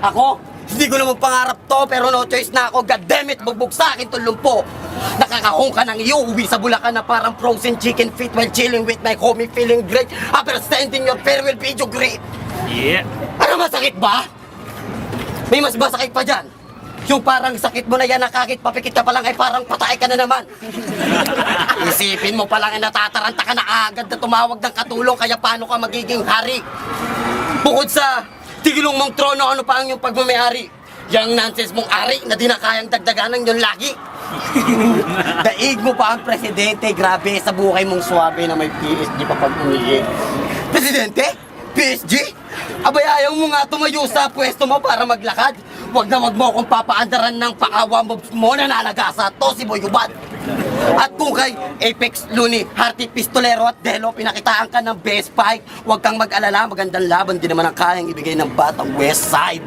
Ako, hindi ko naman pangarap to, pero no choice na ako. God damn it, bugbog sa akin to lumpo. Nakakahong ka ng iyo, uwi sa Bulacan na parang frozen chicken feet while chilling with my homie feeling great after sending your farewell video great. Yeah. Ano, masakit ba? May mas masakit pa dyan. Yung parang sakit mo na yan na kahit papikit ka pa lang ay parang patay ka na naman. Isipin mo pa lang ay natataranta ka na agad na tumawag ng katulong kaya paano ka magiging hari? Bukod sa tigilong mong trono, ano pa ang yung pagmamayari? Yang nonsense mong ari na di na kayang dagdaganan yun lagi. Daig mo pa ang presidente, grabe sa buhay mong swabe na may PSG pa pag umihi. Presidente? PSG? Abay, ayaw mo nga tumayo sa pwesto mo para maglakad. Wag na wag mo akong papaandaran ng paawa mo na nalagasa to si Boy Ubad. At kung kay Apex, Looney, Harty, Pistolero at Delo pinakitaan ka ng best fight, huwag kang mag-alala, magandang laban din naman ang kayang ibigay ng batang West Side.